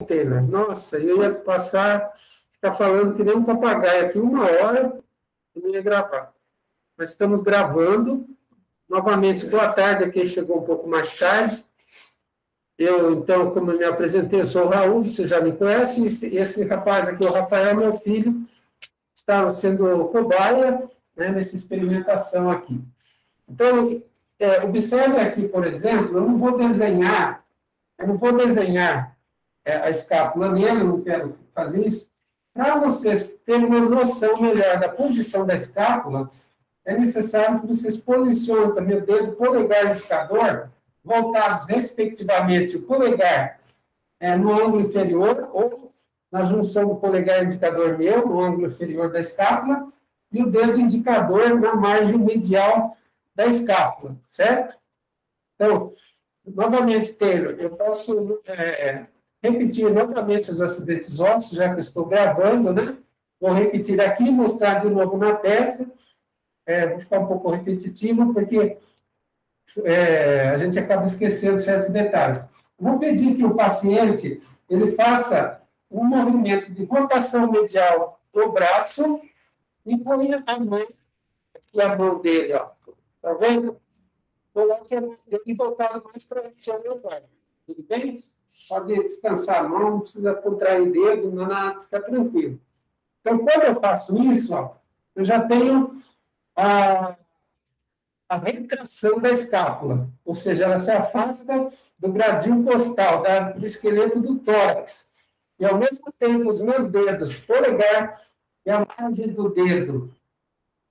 Taylor. Nossa, eu ia ficar falando que nem um papagaio aqui 1 hora e não ia gravar. Mas estamos gravando. Novamente, boa tarde a quem chegou um pouco mais tarde. Eu, então, como eu me apresentei, eu sou o Raul, você já me conhece, e esse rapaz aqui, o Rafael, meu filho, está sendo cobaia, né, nessa experimentação aqui. Então, observe aqui, por exemplo, eu não vou desenhar a escápula nele, eu não quero fazer isso. Para vocês terem uma noção melhor da posição da escápula, é necessário que vocês posicionem também o dedo polegar e indicador, voltados, respectivamente, o polegar no ângulo inferior, ou na junção do polegar e indicador meu, no ângulo inferior da escápula, e o dedo indicador na margem medial da escápula, certo? Então, novamente, Taylor, eu posso repetir novamente os acidentes ósseos, já que eu estou gravando, né? Vou repetir aqui, mostrar de novo na peça. Vou ficar um pouco repetitivo, porque a gente acaba esquecendo certos detalhes. Vou pedir que o paciente ele faça um movimento de rotação medial do braço e ponha a mão dele, ó. Tá vendo? Coloque a mão dele voltado mais para a região lombar. Tudo bem? Pode descansar a mão, não precisa contrair o dedo, não nada, fica tranquilo. Então, quando eu faço isso, ó, eu já tenho a retração da escápula, ou seja, ela se afasta do gradil costal, do esqueleto do tórax. E, ao mesmo tempo, os meus dedos, polegar e a margem do dedo,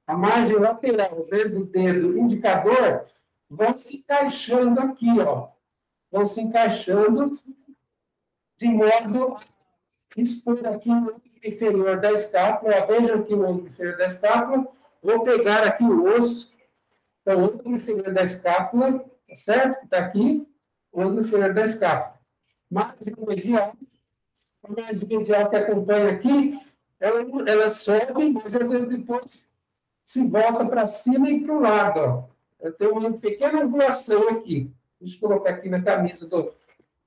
a margem lateral do dedo indicador, vão se encaixando aqui, ó. Vão se encaixando de modo a expor aqui o ângulo inferior da escápula. Vejam aqui o ângulo inferior da escápula. Vou pegar aqui o osso, então, o ângulo inferior da escápula, tá certo? Está aqui, o ângulo inferior da escápula. Margem medial, a margem medial que acompanha aqui, ela sobe, mas ela depois se volta para cima e para o lado, ó. Eu tenho uma pequena angulação aqui. Deixa eu colocar aqui na camisa do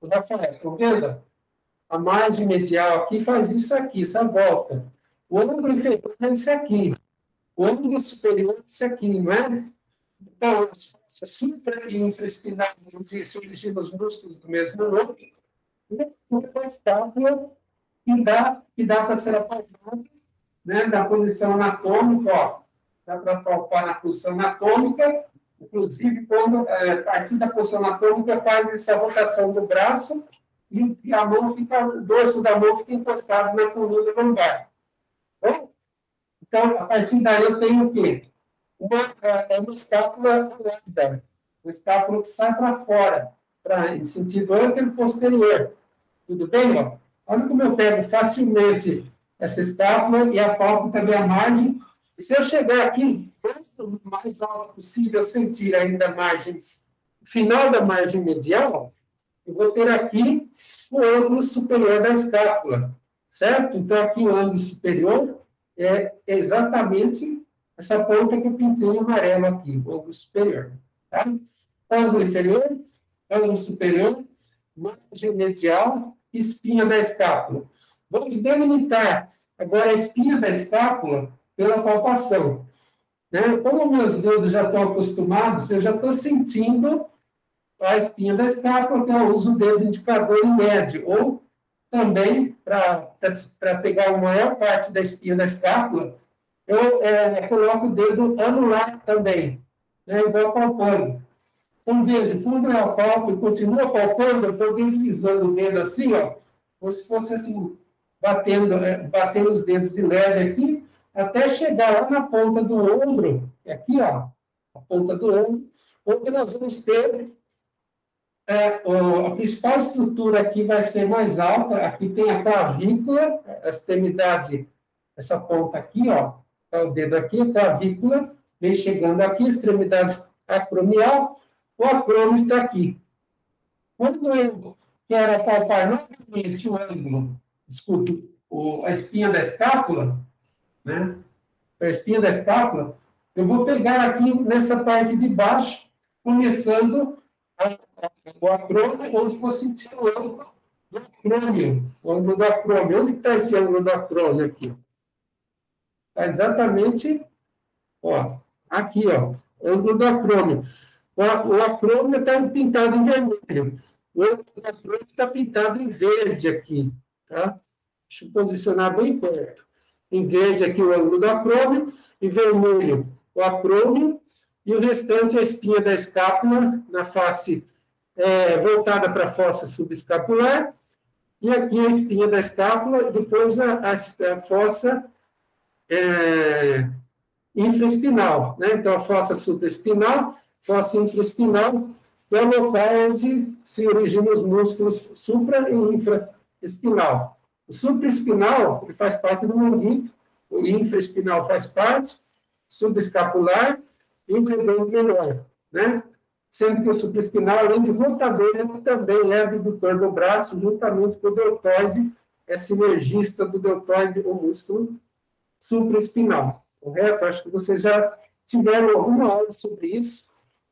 Rafael. Estão vendo? A margem medial aqui faz isso aqui, essa volta. O ângulo inferior é esse aqui. O ângulo superior é esse aqui, não é? Então, as forças supra e infraespinais se dirigem nos músculos do mesmo ombro, e a escápula, que dá para ser apalpado, né, na posição anatômica, ó. Dá para palpar na posição anatômica, inclusive quando, a partir da posição anatômica, faz essa rotação do braço e a mão fica, o dorso da mão fica encostado na coluna lombar. Bom? Então, a partir daí, eu tenho o quê? Uma escápula alada, uma escápula que sai para fora, em sentido ângulo posterior. Tudo bem? Ó? Olha como eu pego facilmente essa escápula e apalpo também a margem. E se eu chegar aqui, o mais alto possível, sentir ainda a margem, final da margem medial, eu vou ter aqui o ângulo superior da escápula, certo? Então, aqui o ângulo superior é exatamente essa ponta que eu pintei em amarelo aqui, o ângulo superior. Tá? Ângulo inferior, ângulo superior, margem medial, espinha da escápula. Vamos delimitar agora a espinha da escápula pela palpação. Né? Como meus dedos já estão acostumados, eu já estou sentindo a espinha da escápula, que eu uso o dedo indicador e médio, ou também, para pegar a maior parte da espinha da escápula, eu coloco o dedo anular também, né? Eu vou apalpando. Então, veja, quando eu apalpo e continuo apalpando, eu vou deslizando o dedo assim, ó, como se fosse assim, batendo os dedos de leve aqui, até chegar lá na ponta do ombro, aqui, ó, a ponta do ombro, onde nós vamos ter a principal estrutura aqui vai ser mais alta, aqui tem a clavícula, a extremidade, essa ponta aqui, ó, tá o dedo aqui, a clavícula, vem chegando aqui, extremidade acromial, o acromo está aqui. Quando eu quero apalpar novamente o ângulo, desculpe, a espinha da escápula, né? A espinha da escápula, eu vou pegar aqui nessa parte de baixo, começando o acromo, onde vou sentir o ângulo do acrômio. O ângulo do acrômio. Onde está esse ângulo do acrômio aqui? Está exatamente, ó, aqui, ó, ângulo do acrômio. O acrômio está pintado em vermelho. O ângulo do acrômio está pintado em verde aqui, tá? Deixa eu posicionar bem perto. Em verde aqui o ângulo do acrômio, em vermelho o acrômio, e o restante a espinha da escápula na face voltada para a fossa subescapular, e aqui a espinha da escápula, e depois a fossa infraespinal, né? Então, a fossa supraespinal, fossa infraespinal, é o local onde se originam os músculos supra e infraespinal. O supraespinal, ele faz parte do manguito, o infraespinal faz parte, subescapular e o redondo menor, né? Sendo que o supraespinal, além de rotador, ele também é abdutor do braço, juntamente com o deltoide, é sinergista do deltoide, o músculo supraespinal. Correto? Acho que vocês já tiveram alguma aula sobre isso.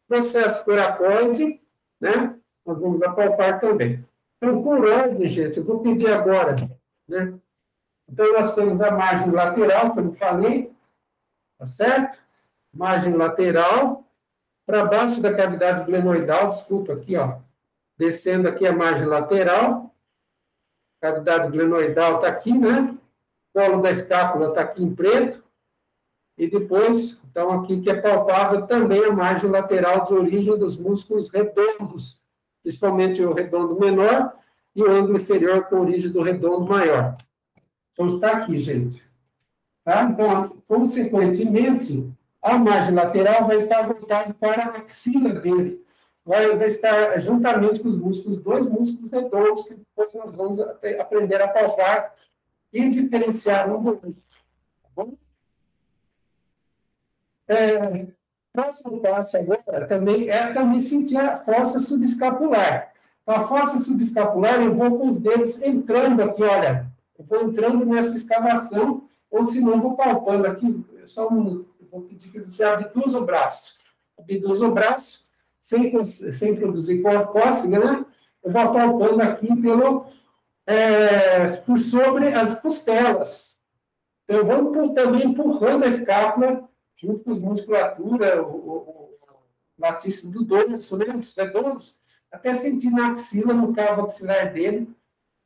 Processo coracoide, né? Nós vamos apalpar também. Então, por ordem, gente, eu vou pedir agora, né? Então, nós temos a margem lateral, como eu falei, tá certo? Margem lateral, para baixo da cavidade glenoidal, desculpa, aqui, ó, descendo aqui a margem lateral, cavidade glenoidal está aqui, né? Colo da escápula está aqui em preto, e depois, então, aqui que é palpável também a margem lateral de origem dos músculos redondos, principalmente o redondo menor e o ângulo inferior com origem do redondo maior. Então, está aqui, gente. Tá? Então, consequentemente, a margem lateral vai estar voltada para a axila dele. Vai estar juntamente com os músculos, dois músculos redondos, que depois nós vamos aprender a palpar e diferenciar um do outro. Tá bom? Próximo passo agora também também sentir a fossa subescapular. Então, a fossa subescapular, eu vou com os dedos entrando aqui, olha, eu vou entrando nessa escavação, ou se não, vou palpando aqui, só um minuto, eu vou pedir que você abduza o braço. Abduza o braço, sem produzir cócega, né? Eu vou palpando aqui por sobre as costelas. Então, eu vou também empurrando a escápula, junto com as musculatura, o latíssimo do dorso, né? Os redondos, até sentir na axila, no cabo axilar dele,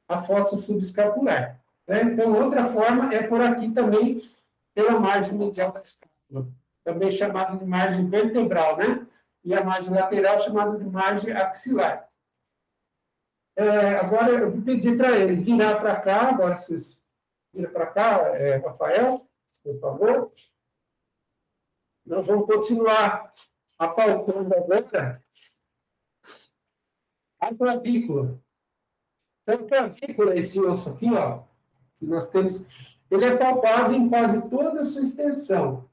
a fossa subescapular. Né? Então, outra forma é por aqui também, pela margem medial da escápula, também chamada de margem vertebral, né? E a margem lateral chamada de margem axilar. Agora, eu vou pedir para ele virar para cá, agora vocês viram para cá, Rafael, por favor. Nós vamos continuar apalpando agora a clavícula. Então, a clavícula, esse osso aqui, ó, que nós temos, ele é palpável em quase toda a sua extensão.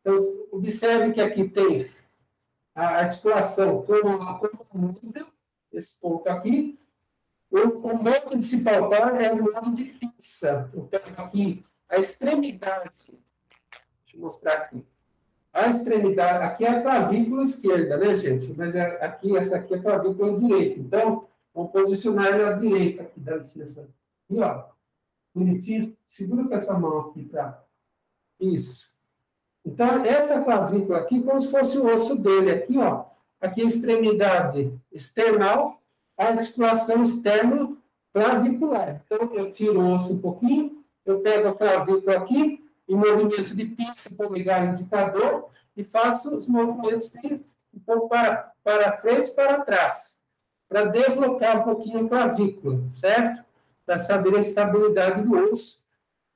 Então, observe que aqui tem a articulação com a muda, esse ponto aqui. O modo de se palpar é o modo de pinça. Eu pego aqui a extremidade. Deixa eu mostrar aqui. A extremidade, aqui é a clavícula esquerda, né, gente? Mas essa aqui é a clavícula direita. Então, vamos posicionar ela à direita aqui, dá licença. E, ó, bonitinho, segura com essa mão aqui, tá? Isso. Então, essa clavícula aqui, como se fosse o osso dele aqui, ó. Aqui a extremidade external, a articulação externo-clavicular. Então, eu tiro o osso um pouquinho, eu pego a clavícula aqui, em movimento de pinça, polegar indicador, e faço os movimentos um pouco para frente e para trás, para deslocar um pouquinho a clavícula, certo? Para saber a estabilidade do osso,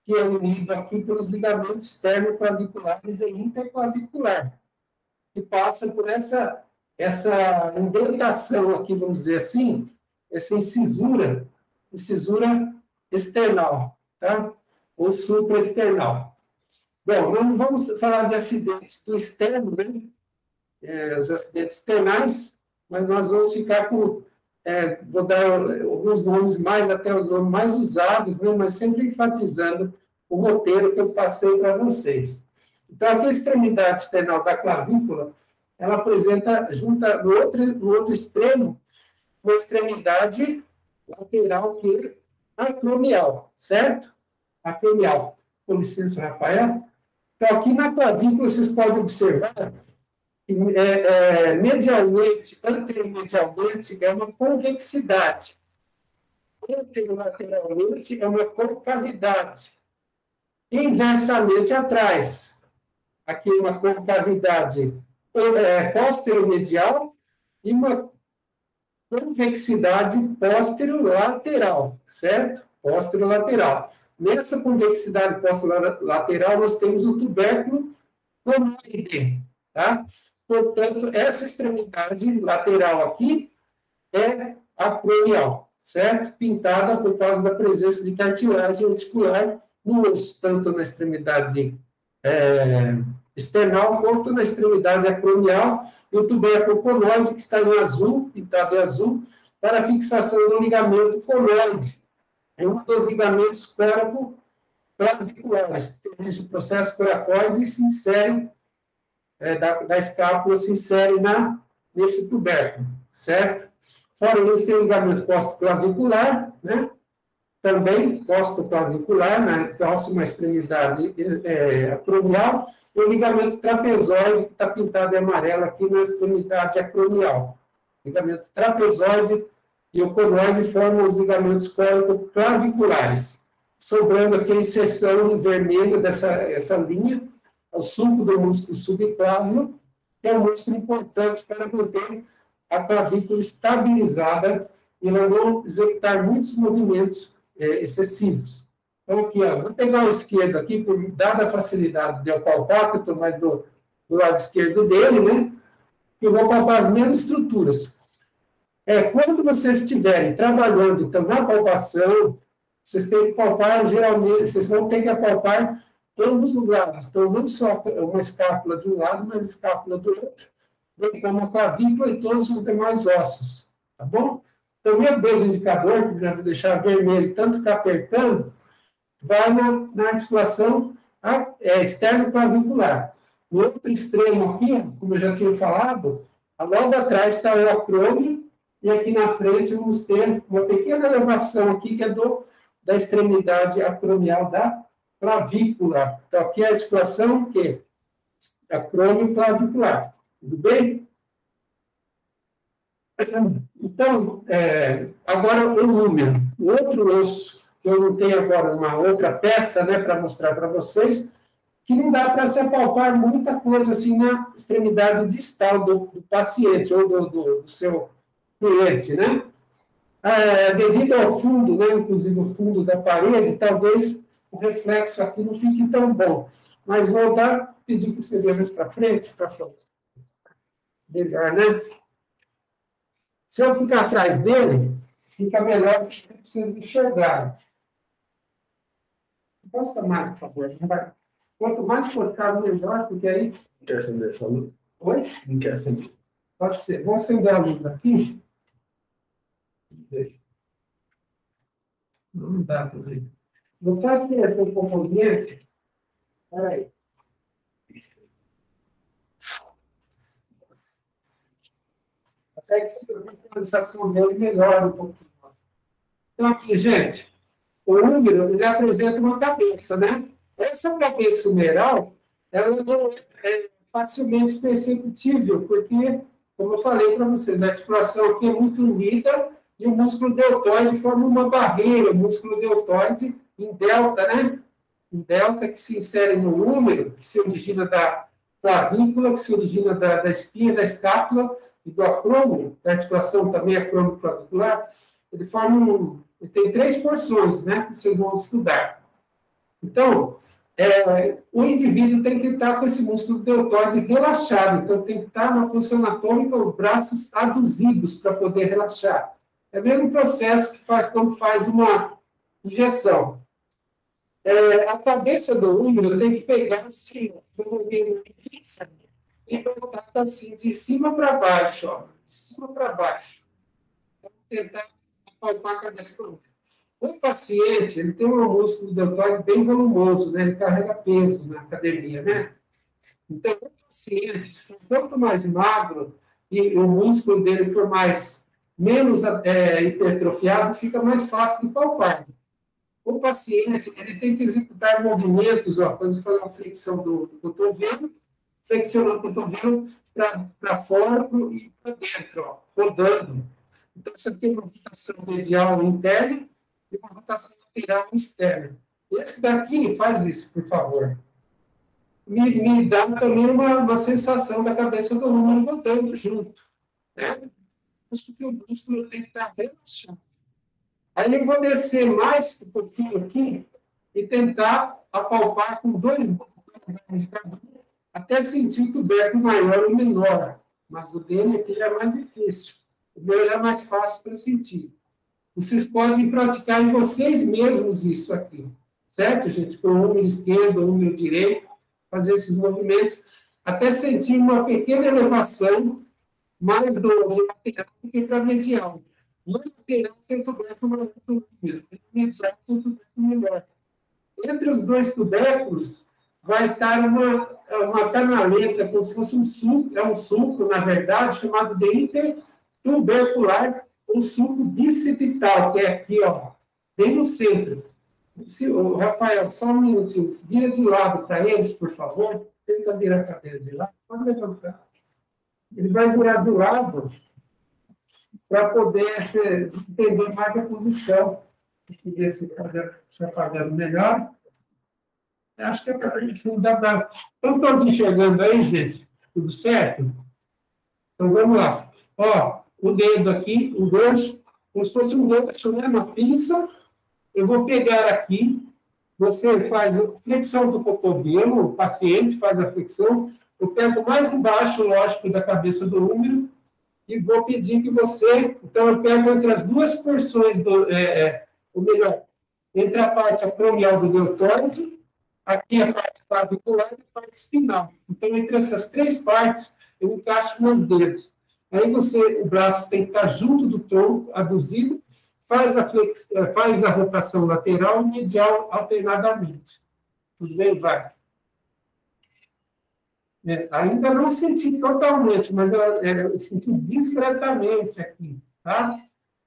que é unido aqui pelos ligamentos externo-claviculares e interclavicular, que passa por essa indentação aqui, vamos dizer assim, essa incisura external, tá? Ou supraesternal. Bom, não vamos falar de acidentes do externo, né? Os acidentes externais, mas nós vamos ficar com... vou dar alguns nomes até os nomes mais usados, né? Mas sempre enfatizando o roteiro que eu passei para vocês. Então, aqui a extremidade external da clavícula, ela apresenta, junta no outro extremo, uma extremidade lateral e acromial, certo? Acromial. Com licença, Rafael. Então, aqui na clavícula, vocês podem observar que medialmente, anteromedialmente, é uma convexidade. Anterolateralmente, é uma concavidade. Inversamente, atrás. Aqui, uma concavidade posteromedial e uma convexidade posterolateral, certo? Posterolateral. Nessa convexidade posterolateral, nós temos o tubérculo conoide, tá? Portanto, essa extremidade lateral aqui é acromial, certo? Pintada por causa da presença de cartilagem articular no osso, tanto na extremidade external quanto na extremidade acromial, e o tubérculo conoide, que está em azul, pintado em azul, para a fixação do ligamento conoide. É um dos ligamentos córacoclaviculares, que tem o processo coracoide e se insere, da escápula, se insere nesse tubérculo, certo? Fora isso, tem o ligamento costoclavicular, né? Também costoclavicular, na próxima extremidade acromial, e o ligamento trapezoide, que está pintado em amarelo aqui na extremidade acromial. Ligamento trapezoide e o conoide formam os ligamentos córacoclaviculares. Sobrando aqui a inserção em vermelho dessa linha, o sulco do músculo subclávio, que é um músculo importante para manter a clavícula estabilizada e não executar muitos movimentos excessivos. Então, aqui, ó, vou pegar o esquerdo aqui, dada a facilidade de eu palpar, que eu estou mais do lado esquerdo dele, né? Eu vou palpar as mesmas estruturas. Quando vocês estiverem trabalhando, então, na palpação, vocês têm que palpar, geralmente, vocês vão ter que apalpar todos os lados. Então, não só uma escápula de um lado, mas escápula do outro, bem como a clavícula e todos os demais ossos. Tá bom? Então, meu dedo indicador, que já vou deixar vermelho, tanto que apertando, vai na articulação externo-clavicular. No outro extremo aqui, como eu já tinha falado, logo atrás está o acrômio, e aqui na frente vamos ter uma pequena elevação aqui, que é da extremidade acromial da clavícula. Então, aqui é a articulação que acrômio-clavicular. Tudo bem? Então, agora o número. O outro osso, que eu não tenho agora uma outra peça, né, para mostrar para vocês, que não dá para se apalpar muita coisa assim na extremidade distal do paciente, ou do seu cliente, né? Devido ao fundo, né, inclusive o fundo da parede, talvez o reflexo aqui não fique tão bom. Mas vou pedir que você venha mais para frente, para melhor, né? Se eu ficar atrás dele, fica melhor, porque você precisa enxergar. Posta mais, por favor. Quanto mais focado, melhor, porque aí... Não quer acender essa luz? Oi? Não quer acender. Pode ser. Vou acender a luz aqui. Não dá para ver. Você acha que esse é um componente? Espera aí. Até que a visualização dele melhora um pouquinho. Então, aqui, gente, o húmero, ele apresenta uma cabeça, né? Essa cabeça humeral, ela não é facilmente perceptível, porque, como eu falei para vocês, a articulação aqui é muito unida e o músculo deltoide forma uma barreira, o músculo deltoide em delta, né? Em delta, que se insere no húmero, que se origina da clavícula, que se origina da espinha da escápula e do acrômio, da articulação também acrômio-clavicular. Ele forma ele tem 3 porções, né? Que vocês vão estudar. Então, o indivíduo tem que estar com esse músculo deltoide relaxado. Então, tem que estar na posição anatômica, os braços aduzidos para poder relaxar. É o mesmo processo que faz quando faz uma injeção. A cabeça do húmero tem que pegar assim, e voltar assim, de cima para baixo, ó, de cima para baixo. Então, tentar apalpar a cabeça do húmero. O paciente, ele tem um músculo deltoide bem volumoso, né? Ele carrega peso na academia, né? Então, o paciente, quanto mais magro e o músculo dele for mais menos hipertrofiado, fica mais fácil de palpar. O paciente ele tem que executar movimentos, ó, fazer uma flexão do cotovelo, flexionando o cotovelo para fora e para dentro, ó, rodando. Então, você tem uma rotação medial interna e uma rotação lateral externa. Esse daqui, faz isso, por favor. Me dá também uma sensação da cabeça do número rodando junto. Né? Porque o músculo tem que estar relaxado. Aí eu vou descer mais um pouquinho aqui e tentar apalpar com 2 dedos de cada um, até sentir o tubérculo maior ou menor. Mas o dele aqui já é mais difícil. O meu já é mais fácil para sentir. Vocês podem praticar em vocês mesmos isso aqui. Certo, gente? Com o número esquerdo, o número direito, fazer esses movimentos, até sentir uma pequena elevação mais do lateral do que para medial. No lateral tem o tubérculo maior do número, no medial tem o tubérculo menor. Entre os 2 tubérculos vai estar uma canaleta, como se fosse um sulco, é um sulco, na verdade, chamado de intertubercular, ou sulco bicipital, que é aqui, ó, bem no centro. Rafael, só um minutinho, vira de lado para eles, por favor. Tenta virar a cadeira de lado. Pode levantar. Ele vai virar do lado para poder entender mais a posição. Ver se está fazendo melhor. Acho que é para a gente não dá para. Estão todos enxergando aí, gente? Tudo certo? Então vamos lá. Ó, o dedo aqui, o gancho, como se fosse um gancho, né? Uma pinça. Eu vou pegar aqui, você faz a flexão do cotovelo, o paciente faz a flexão, eu pego mais embaixo, lógico, da cabeça do número, e vou pedir que você... Então, eu pego entre as 2 porções, ou melhor, entre a parte acromial do deltoide, aqui a parte clavicular e a parte espinal. Então, entre essas 3 partes, eu encaixo meus dedos. Aí o braço tem que estar junto do tronco, aduzido, faz a rotação lateral e medial alternadamente. Tudo bem? Vai. Ainda não senti totalmente, mas eu senti discretamente aqui. Tá?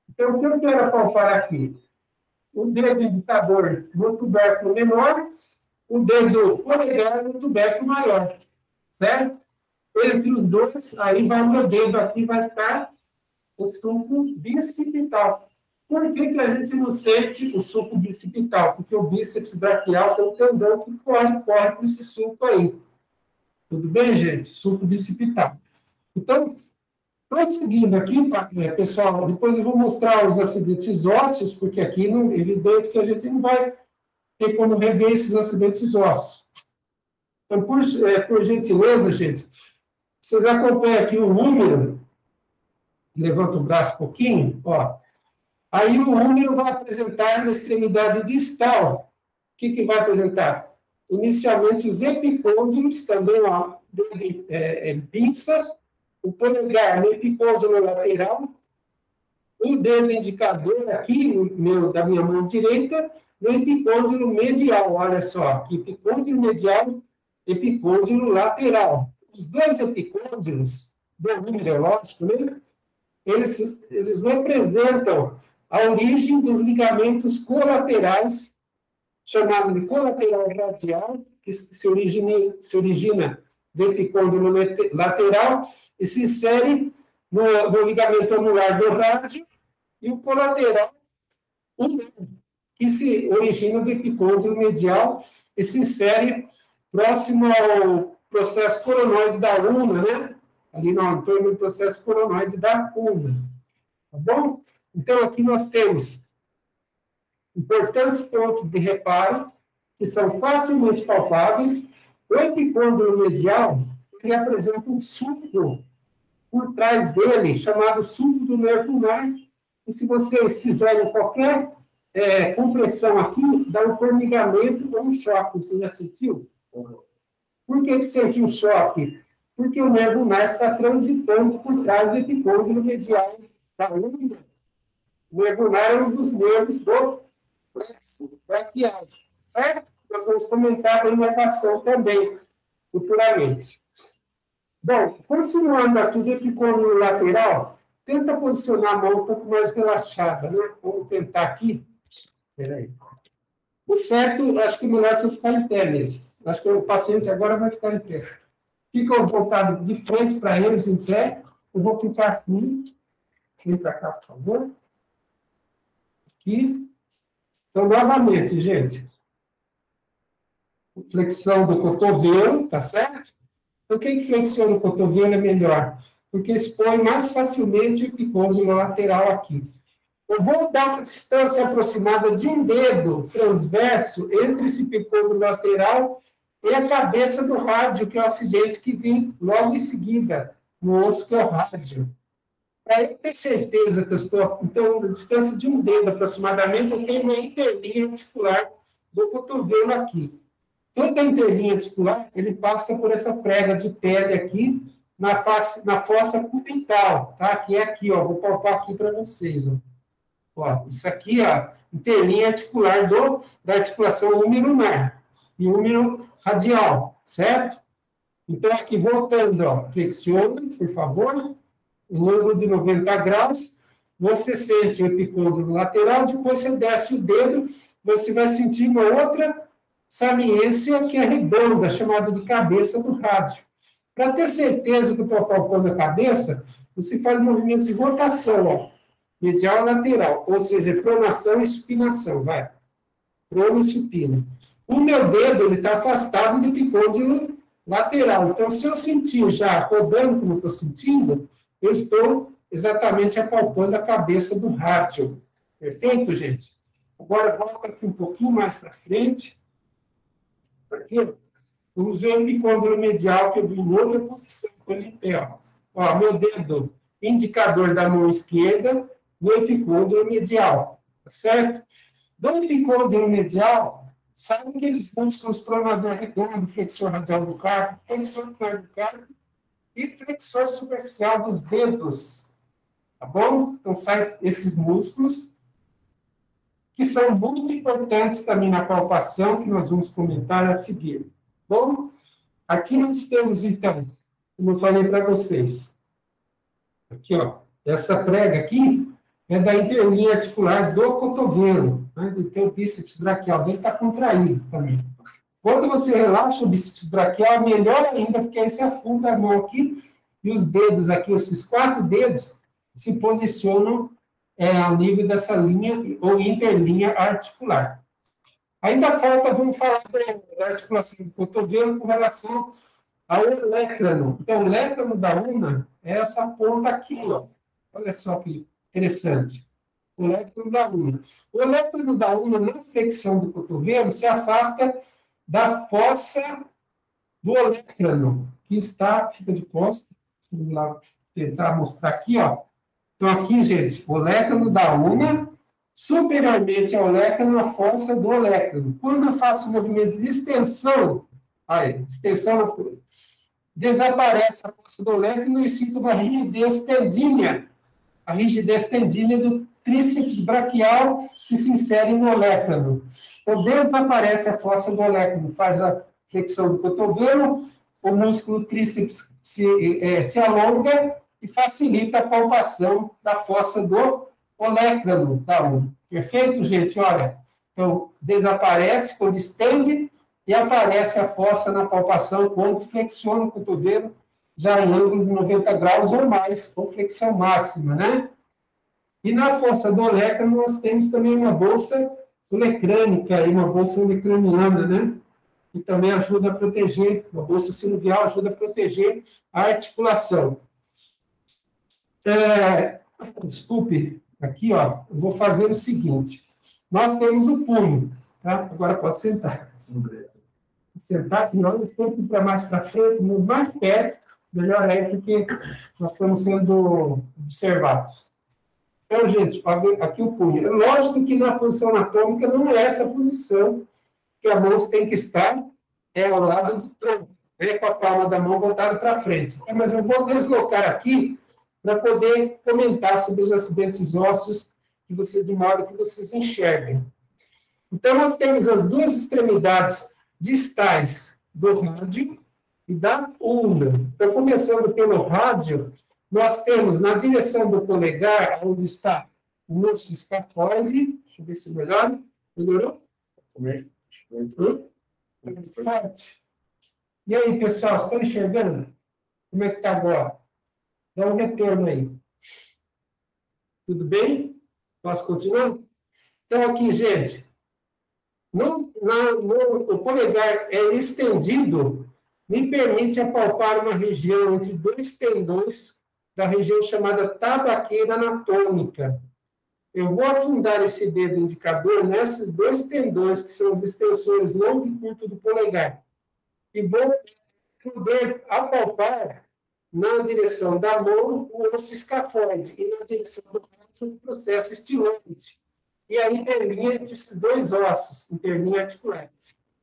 Então, o que eu quero apalpar aqui? O dedo indicador no tubérculo menor, o dedo polegar no tubérculo maior. Certo? Entre os 2, aí vai o meu dedo aqui, vai estar o sulco bicipital. Por que a gente não sente o sulco bicipital? Porque o bíceps braquial tem um tendão que corre por esse sulco aí. Tudo bem, gente? Sulco bicipital. Então, prosseguindo aqui, pessoal, depois eu vou mostrar os acidentes ósseos, porque aqui é evidente que a gente não vai ter como rever esses acidentes ósseos. Então, por gentileza, gente, vocês acompanham aqui o número, levanta o braço um pouquinho, ó. Aí o número vai apresentar na extremidade distal. O que vai apresentar? Inicialmente os epicôndilos, também ó, pinça, o polegar no epicôndilo lateral, o dedo indicador aqui, da minha mão direita, no epicôndilo medial. Olha só, epicôndilo medial, epicôndilo lateral. Os 2 epicôndilos, do número lógico, né? Eles representam a origem dos ligamentos colaterais, chamado de colateral radial, que se origina do epicôndilo lateral e se insere no ligamento anular do rádio, e o colateral, que se origina do epicôndilo medial e se insere próximo ao processo coronoide da ulna, né? Ali no entorno do processo coronoide da ulna. Tá bom? Então, aqui nós temos importantes pontos de reparo, que são facilmente palpáveis. O epicôndilo medial, ele apresenta um sulco por trás dele, chamado sulco do nervo ulnar, e se vocês fizerem qualquer compressão aqui, dá um formigamento ou um choque. Você já sentiu? Por que sente um choque? Porque o nervo ulnar está transitando por trás do epicôndilo medial da ulna. O nervo ulnar é um dos nervos do plexo braquial, certo? Nós vamos comentar a inervação também, futuramente. Bom, continuando aqui do epicôndilo lateral, tenta posicionar a mão um pouco mais relaxada, né? Vamos tentar aqui. Espera aí. O certo, acho que melhor você ficar em pé mesmo. Acho que o paciente agora vai ficar em pé. Fica voltado de frente para eles, em pé. Eu vou ficar aqui. Vem para cá, por favor. Aqui. Então, novamente, gente. Flexão do cotovelo, tá certo? Por que flexiona o cotovelo é melhor? Porque expõe mais facilmente o epicôndilo lateral aqui. Eu vou dar uma distância aproximada de um dedo transverso entre esse epicôndilo lateral e a cabeça do rádio, que é o acidente que vem logo em seguida, no osso que é o rádio. Para eu ter certeza que eu estou... Então, a distância de um dedo aproximadamente, eu tenho uma interlinha articular do cotovelo aqui. Toda a interlinha articular, ele passa por essa prega de pele aqui, na fossa cubital, tá? Que é aqui, ó. Vou palpar aqui para vocês, ó. Ó, isso aqui, ó, interlinha articular da articulação úmero-ulnar e úmero-radial, certo? Então, aqui, voltando, ó, flexiona, por favor, um ângulo de 90 graus, você sente o epicôndilo lateral, depois você desce o dedo, você vai sentir uma outra saliência que é redonda, chamada de cabeça do rádio. Para ter certeza que eu estou palpando a cabeça, você faz movimentos de rotação, ó, medial e lateral, ou seja, pronação e supinação, vai. Prono e supina. O meu dedo, ele está afastado do epicôndilo lateral. Então, se eu sentir já rodando como estou sentindo, eu estou exatamente apalpando a cabeça do rádio. Perfeito, gente? Agora, volta aqui um pouquinho mais para frente. Aqui, ó. Vamos ver o epicôndilo medial, que eu vi em outra posição, com ele em pé, ó. Ó, meu dedo indicador da mão esquerda no epicôndilo medial, tá certo? Do epicôndilo medial, sabe aqueles músculos pronador redondo, flexor radial do carpo, flexor plantar do carpo e flexor superficial dos dedos, tá bom? Então, saem esses músculos, que são muito importantes também na palpação, que nós vamos comentar a seguir. Bom, aqui nós temos, então, como eu falei para vocês, aqui, ó, essa prega aqui é da interlinha articular do cotovelo, né? Então, o bíceps braquial dele está contraído também. Quando você relaxa o bíceps braquial, melhor ainda, porque aí você afunda a mão aqui e os dedos aqui, esses 4 dedos, se posicionam ao nível dessa linha ou interlinha articular. Ainda falta, vamos falar da articulação do cotovelo com relação ao olecrano. Então, o olecrano da una é essa ponta aqui, ó. Olha só que interessante. O olecrano da una. O olecrano da una, na flexão do cotovelo, se afasta da fossa do olecrano, que fica de costa. Vamos lá tentar mostrar aqui, ó. Então, aqui, gente, o olecrano da una, superiormente ao olecrano, a fossa do olecrano. Quando eu faço o movimento de extensão, aí, extensão, desaparece a fossa do olecrano e sinto uma rigidez tendínea, a rigidez tendínea do tríceps braquial que se insere no olecrano. Então, desaparece a fossa do olecrano, faz a flexão do cotovelo, o músculo tríceps se alonga e facilita a palpação da fossa do olecrano da una. Perfeito, gente? Olha, então, desaparece quando estende e aparece a fossa na palpação quando flexiona o cotovelo, já em ângulo de 90 graus ou mais, ou flexão máxima, né? E na fossa do olecrano nós temos também uma bolsa olecrânica, uma bolsa olecraniana, né? Que também ajuda a proteger, uma bolsa sinovial ajuda a proteger a articulação. Desculpe, aqui, ó, eu vou fazer o seguinte. Nós temos o punho, tá? Agora pode sentar. Sentar, senão eu sempre para mais para frente, mais perto, melhor é, porque nós estamos sendo observados. Então, gente, aqui o punho. É lógico que na posição anatômica não é essa posição que a mão tem que estar, ao lado do tronco, com a palma da mão voltada para frente. Mas eu vou deslocar aqui para poder comentar sobre os acidentes ósseos de modo que vocês enxerguem. Então, nós temos as duas extremidades distais do rádio e da una. Então, começando pelo rádio, nós temos na direção do polegar, onde está o nosso escafoide, deixa eu ver se melhora. Melhorou? Forte. E aí, pessoal, estão enxergando? Como é que está agora? Dá um retorno aí. Tudo bem? Posso continuar? Então, aqui, gente, o polegar é estendido, me permite apalpar uma região entre dois tendões da região chamada tabaqueira anatômica. Eu vou afundar esse dedo indicador nesses dois tendões, que são os extensores longo e curto do polegar, e vou poder apalpar na direção da mão o osso escafoide e na direção do braço o processo estiloide. E a interlinha entre esses dois ossos, interlinha articular.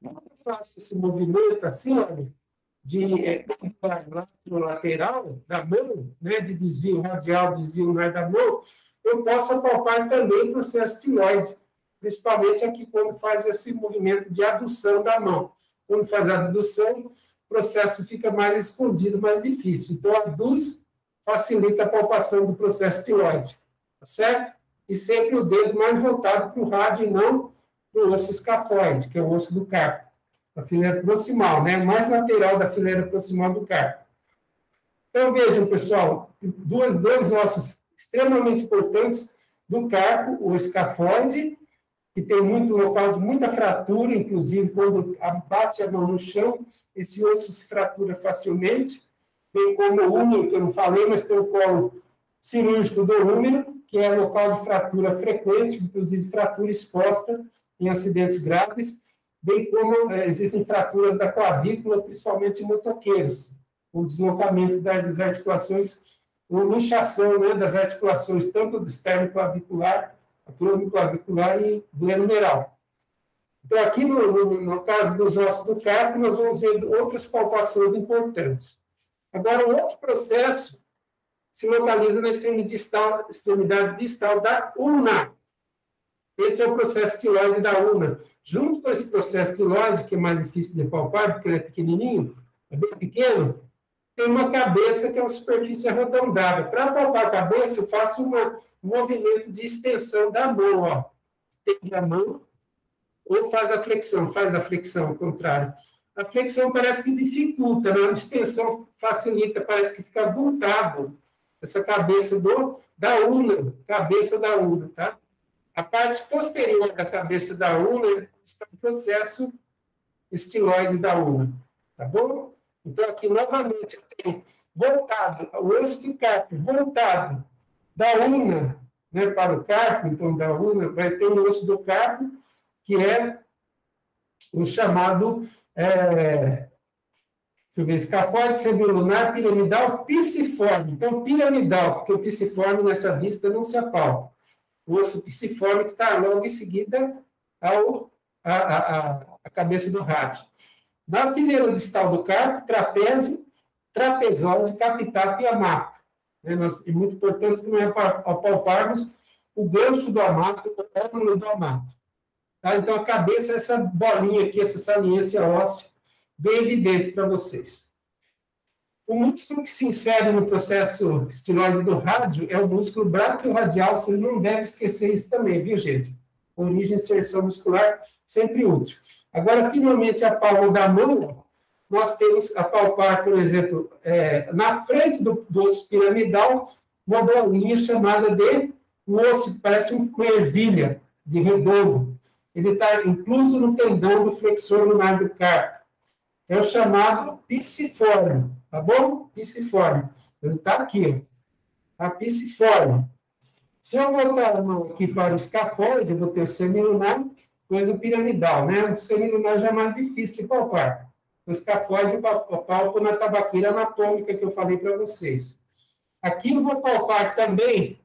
Quando eu faço esse movimento assim, olha, de lateral da mão, né, de desvio radial, desvio lunar da mão, eu posso apalpar também o processo estiloide, principalmente aqui quando faz esse movimento de adução da mão. Quando faz a abdução, o processo fica mais escondido, mais difícil. Então, aduz facilita a palpação do processo estiloide, tá certo? E sempre o dedo mais voltado para o rádio e não para o osso escafoide, que é o osso do carpo, a fileira proximal, né? Mais lateral da fileira proximal do carpo. Então, vejam, pessoal, dois ossos extremamente importantes do carpo, o escafoide, que tem muito local de muita fratura, inclusive quando bate a mão no chão, esse osso se fratura facilmente, tem como o úmero, que eu não falei, mas tem o colo cirúrgico do úmero, que é local de fratura frequente, inclusive fratura exposta em acidentes graves, bem como existem fraturas da clavícula, principalmente em motoqueiros, com deslocamento das articulações, ou luxação, né, das articulações, tanto do externo-clavicular, clavicular e glenomeral. Então, aqui no caso dos ossos do carpo, nós vamos ver outras palpações importantes. Agora, o outro processo se localiza na extremidade distal da ulna. Esse é o processo estiloide da ulna. Junto com esse processo estiloide, que é mais difícil de palpar, porque ele é pequenininho, é bem pequeno, tem uma cabeça que é uma superfície arredondada. Para palpar a cabeça, eu faço um movimento de extensão da mão, ó. Estende a mão, ou faz a flexão, ao contrário. A flexão parece que dificulta, né? A extensão facilita, parece que fica voltado essa cabeça da ulna, tá? A parte posterior da cabeça da ulna está no processo estiloide da ulna, tá bom? Então, aqui, novamente, eu tenho voltado, o osso do carpo voltado da ulna, né, para o carpo, então, da ulna, vai ter o osso do carpo, que é o chamado escafoide semilunar piramidal piciforme. Então, piramidal, porque o piciforme nessa vista não se apalpa. O osso piciforme que está logo em seguida à cabeça do rádio. Na fileira distal do carpo, trapézio, trapezóide, capitato e amato. É muito importante também apalparmos o gancho do amato, o ângulo do amato. Tá? Então, a cabeça é essa bolinha aqui, essa saliência óssea, bem evidente para vocês. O músculo que se insere no processo estiloide do rádio é o músculo braquiorradial, vocês não devem esquecer isso também, viu, gente? Origem e inserção muscular, sempre útil. Agora, finalmente, a palma da mão, nós temos a palpar, por exemplo, na frente do osso piramidal, uma bolinha chamada de osso, parece uma ervilha de redondo. Ele está incluso no tendão do flexor lunar do carpo. É o chamado piciforme, tá bom? Piciforme. Ele está aqui, ó. A piciforme. Se eu voltar a mão aqui para o escafoide, eu vou ter o semilunar, depois o piramidal, né? O semilunar já é mais difícil de palpar. O escafoide eu palpo na tabaqueira anatômica que eu falei para vocês. Aqui eu vou palpar também,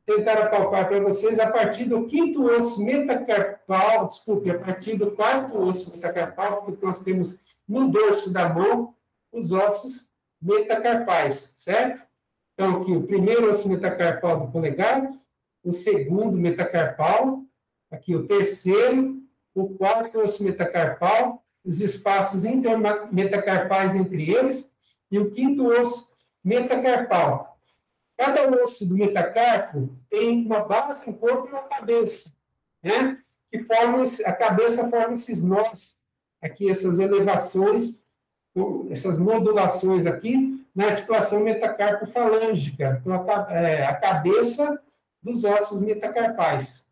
tentar apalpar para vocês a partir do quinto osso metacarpal, a partir do quarto osso metacarpal, porque nós temos no dorso da mão os ossos metacarpais, certo? Então, aqui o primeiro osso metacarpal do polegar, o segundo metacarpal, aqui o terceiro, o quarto osso metacarpal, os espaços intermetacarpais entre eles, e o quinto osso metacarpal. Cada osso do metacarpo tem uma base, um corpo e uma cabeça, né? Que formam, a cabeça forma esses nós, aqui, essas elevações, essas modulações aqui, na articulação metacarpo-falângica, então, a cabeça dos ossos metacarpais.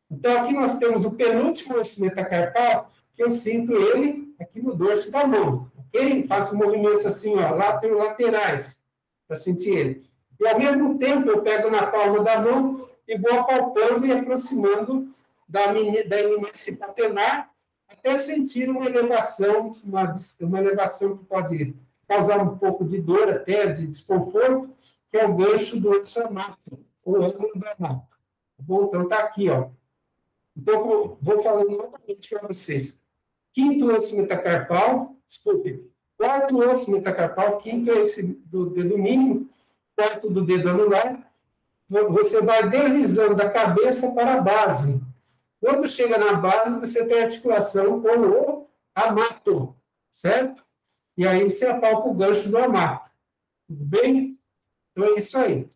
Então, aqui nós temos o penúltimo osso metacarpal, que eu sinto ele aqui no dorso da mão. Ok? Faço movimentos assim, ó, laterais, para sentir ele. E, ao mesmo tempo, eu pego na palma da mão e vou apalpando e aproximando da eminência hipotenar, até sentir uma elevação que pode causar um pouco de dor, até de desconforto, que é o gancho do osso amato, ou ângulo do amato. Bom, então, está aqui, ó. Então, vou falando novamente para vocês. Quinto osso metacarpal, desculpe, quarto osso metacarpal, quinto é esse do dedo mínimo, quarto do dedo anular. Você vai deslizando da cabeça para a base. Quando chega na base, você tem articulação com o amato, certo? E aí você apalpa o gancho do amato. Tudo bem? Então é isso aí.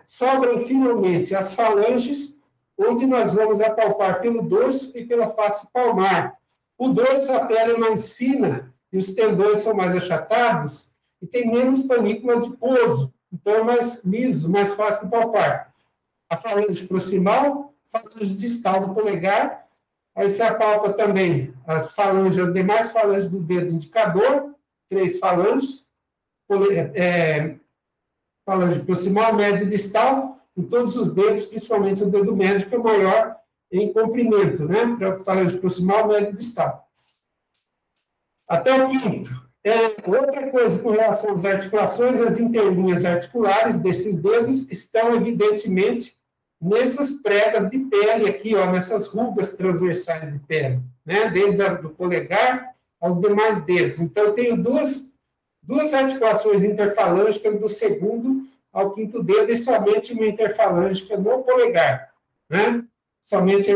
Sobram finalmente as falanges, onde nós vamos apalpar pelo dorso e pela face palmar. O dorso, a pele é mais fina e os tendões são mais achatados e tem menos panícula adiposo. Então é mais liso, mais fácil de palpar. A falange proximal, falange distal do polegar, aí você apalpa também as demais falanges do dedo indicador, 3 falanges, falange proximal, média e distal, em todos os dedos, principalmente o dedo médio, que é maior em comprimento, né? Para falange proximal, média e distal. Até o quinto. Outra coisa com relação às articulações, as interlinhas articulares desses dedos estão, evidentemente, nessas pregas de pele aqui, ó, nessas rugas transversais de pele, né? Desde o polegar aos demais dedos. Então, eu tenho duas articulações interfalângicas do segundo ao quinto dedo e somente uma interfalângica no polegar, né? Somente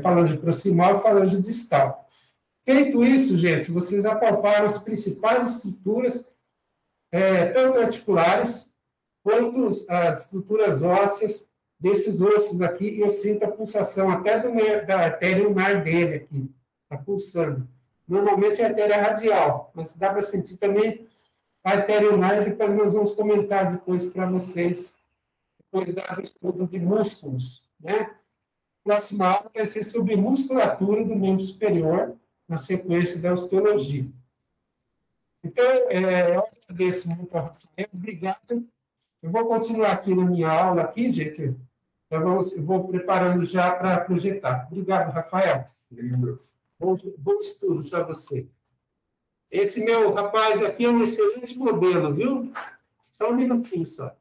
falange proximal e falange distal. Feito isso, gente, vocês apalparam as principais estruturas, tanto articulares quanto as estruturas ósseas desses ossos aqui, e eu sinto a pulsação até da artéria ulnar dele aqui, está pulsando. Normalmente é a artéria radial, mas dá para sentir também a artéria ulnar, e depois nós vamos comentar depois para vocês, depois do estudo de músculos, né? Próxima aula vai ser sobre musculatura do membro superior, na sequência da osteologia. Então, eu agradeço muito ao Rafael, obrigado. Eu vou continuar aqui na minha aula, aqui, gente. Eu vou preparando já para projetar. Obrigado, Rafael. Bom estudo para você. Esse meu rapaz aqui é um excelente modelo, viu? Só um minutinho só.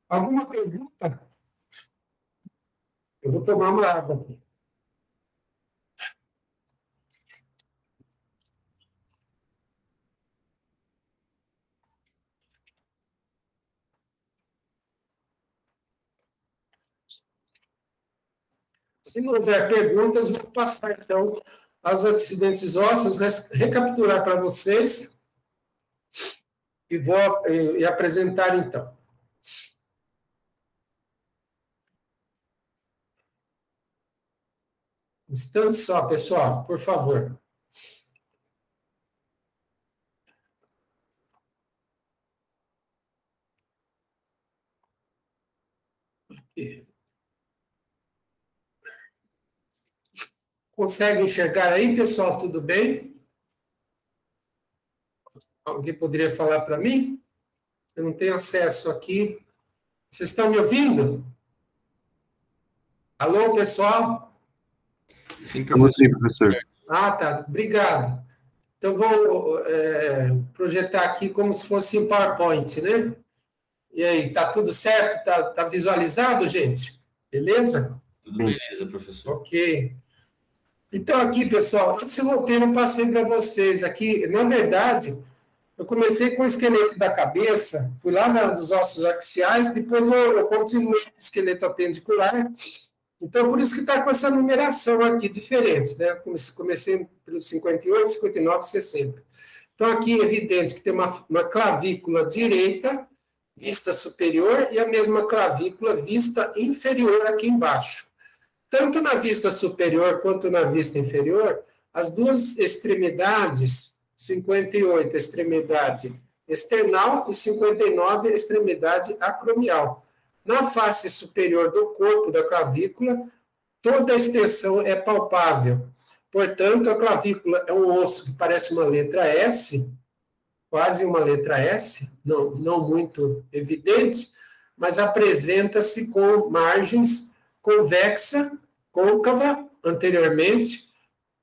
Alguma pergunta? Eu vou tomar uma água aqui. Se não houver perguntas, vou passar, então, aos acidentes ósseos, recapiturar para vocês e vou apresentar, então. Um instante só, pessoal, por favor. Aqui. Consegue enxergar aí, pessoal? Tudo bem? Alguém poderia falar para mim? Eu não tenho acesso aqui. Vocês estão me ouvindo? Alô, pessoal? Sim, professor. Ah, tá. Obrigado. Então, vou projetar aqui como se fosse em PowerPoint, né? E aí, tá tudo certo? Tá visualizado, gente? Beleza? Tudo beleza, professor. Ok. Então, aqui, pessoal, esse roteiro eu passei para vocês aqui. Na verdade, eu comecei com o esqueleto da cabeça, fui lá nos ossos axiais, depois eu continuei com o esqueleto apendicular. Então, por isso que está com essa numeração aqui diferente, né? Comecei pelos 58, 59, 60. Então, aqui é evidente que tem uma clavícula direita, vista superior, e a mesma clavícula vista inferior aqui embaixo. Tanto na vista superior quanto na vista inferior, as duas extremidades, 58, extremidade external, e 59, extremidade acromial. Na face superior do corpo da clavícula, toda a extensão é palpável. Portanto, a clavícula é um osso que parece uma letra S, quase uma letra S, não muito evidente, mas apresenta-se com margens convexa, côncava, anteriormente,